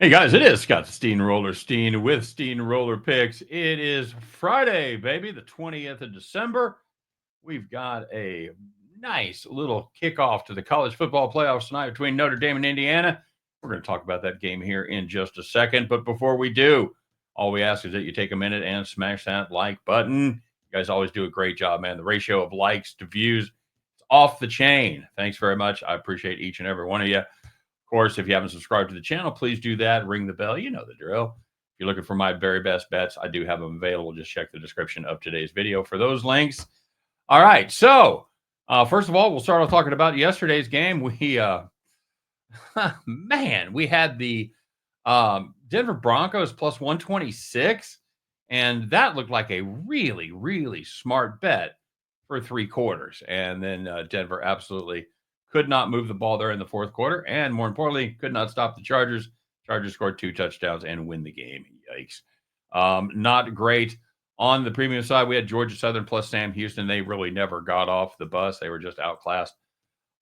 Hey guys, it is Scott the Steamroller Steen with Steamroller Picks. It is Friday, baby, the 20th of December. We've got a nice little kickoff to the college football playoffs tonight between Notre Dame and Indiana. We're going to talk about that game here in just a second. But before we do, all we ask is that you take a minute and smash that like button. You guys always do a great job, man. The ratio of likes to views is off the chain. Thanks very much. I appreciate each and every one of you. Of course, if you haven't subscribed to the channel, please do that. Ring the bell. You know the drill. If you're looking for my very best bets, I do have them available. Just check the description of today's video for those links. All right. So, first of all, we'll start off talking about yesterday's game. We had the Denver Broncos plus 126, and that looked like a really, really smart bet for three quarters. And then Denver absolutely could not move the ball there in the fourth quarter, and more importantly, could not stop the Chargers. Chargers scored two touchdowns and win the game. Yikes. Not great. On the premium side, we had Georgia Southern plus Sam Houston. They really never got off the bus. They were just outclassed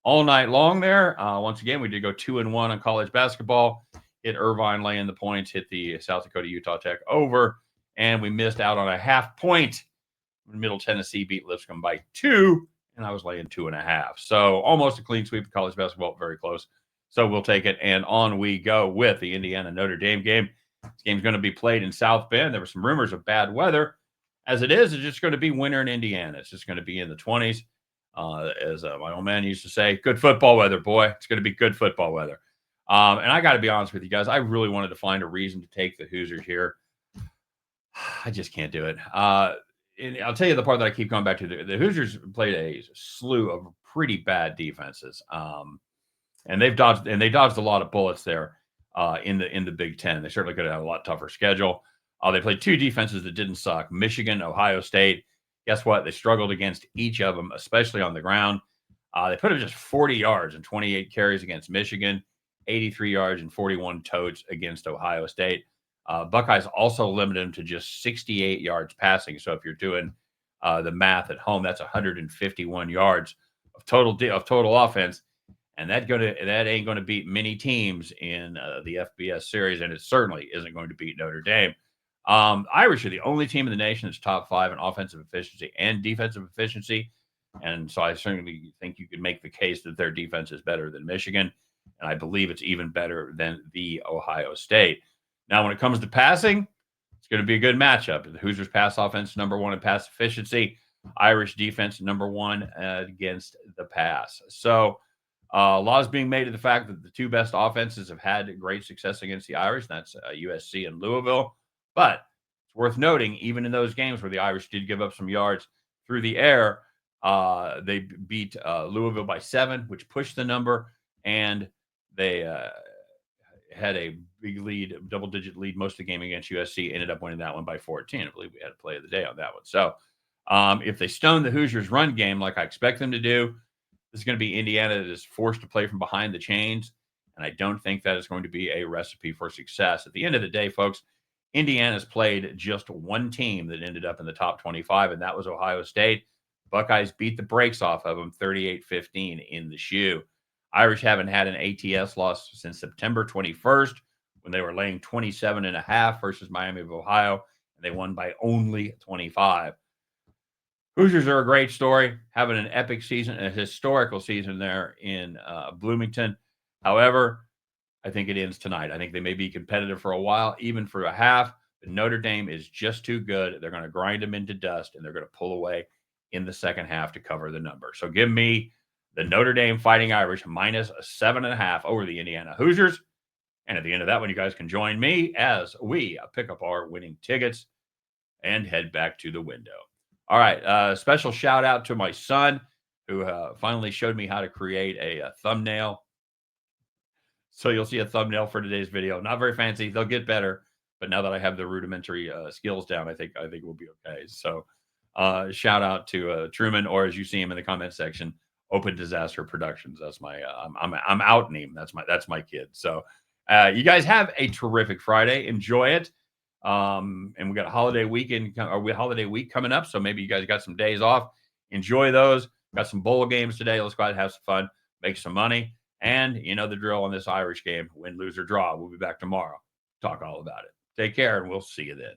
all night long there. Once again, we did go 2-1 on college basketball. Hit Irvine laying the points, hit the South Dakota Utah Tech over, and we missed out on a half point. Middle Tennessee beat Lipscomb by 2, and I was laying 2.5. So almost a clean sweep of college basketball, very close. So we'll take it, and on we go with the Indiana Notre Dame game. This game's going to be played in South Bend. There were some rumors of bad weather. As it is, it's just going to be winter in Indiana. It's just going to be in the 20s. As my old man used to say, good football weather, boy. It's going to be good football weather. And I got to be honest with you guys. I really wanted to find a reason to take the Hoosiers here. I just can't do it. And I'll tell you the part that I keep going back to. The Hoosiers played a slew of pretty bad defenses, and they dodged a lot of bullets there in the Big Ten. They certainly could have had a lot tougher schedule. They played two defenses that didn't suck: Michigan, Ohio State. Guess what? They struggled against each of them, especially on the ground. They put up just 40 yards and 28 carries against Michigan, 83 yards and 41 totes against Ohio State. Buckeyes also limited them to just 68 yards passing. So if you're doing the math at home, that's 151 yards of total offense, and that ain't going to beat many teams in the FBS series, and it certainly isn't going to beat Notre Dame. Irish are the only team in the nation that's top 5 in offensive efficiency and defensive efficiency. And so I certainly think you could make the case that their defense is better than Michigan. And I believe it's even better than the Ohio State. Now, when it comes to passing, it's going to be a good matchup. The Hoosiers pass offense, number 1 in pass efficiency. Irish defense, number 1 against the pass. So a lot is being made of the fact that the two best offenses have had great success against the Irish. That's USC and Louisville. But it's worth noting, even in those games where the Irish did give up some yards through the air, they beat Louisville by 7, which pushed the number, and they had a big lead, double-digit lead most of the game against USC, ended up winning that one by 14. I believe we had a play of the day on that one. So if they stone the Hoosiers' run game like I expect them to do, this is going to be Indiana that is forced to play from behind the chains, and I don't think that is going to be a recipe for success. At the end of the day, folks, Indiana's played just one team that ended up in the top 25, and that was Ohio State. Buckeyes beat the brakes off of them 38-15 in the shoe. Irish haven't had an ATS loss since September 21st when they were laying 27.5 versus Miami of Ohio, and they won by only 25. Hoosiers are a great story, having an epic season, a historical season there in Bloomington. However, I think it ends tonight. I think they may be competitive for a while, even for a half, but Notre Dame is just too good. They're going to grind them into dust, and they're going to pull away in the second half to cover the number. So give me the Notre Dame Fighting Irish minus 7.5 over the Indiana Hoosiers. And at the end of that one, you guys can join me as we pick up our winning tickets and head back to the window. All right. Special shout out to my son who finally showed me how to create a thumbnail. So you'll see a thumbnail for today's video. Not very fancy. They'll get better. But now that I have the rudimentary skills down, I think we'll be okay. So shout out to Truman, or as you see him in the comment section, Open Disaster Productions. That's my I'm outing him. That's my kid. So you guys have a terrific Friday. Enjoy it. And we got a holiday weekend or holiday week coming up. So maybe you guys got some days off. Enjoy those. Got some bowl games today. Let's go out and have some fun, make some money. And you know the drill on this Irish game: win, lose, or draw. We'll be back tomorrow. talk all about it. Take care, and we'll see you then.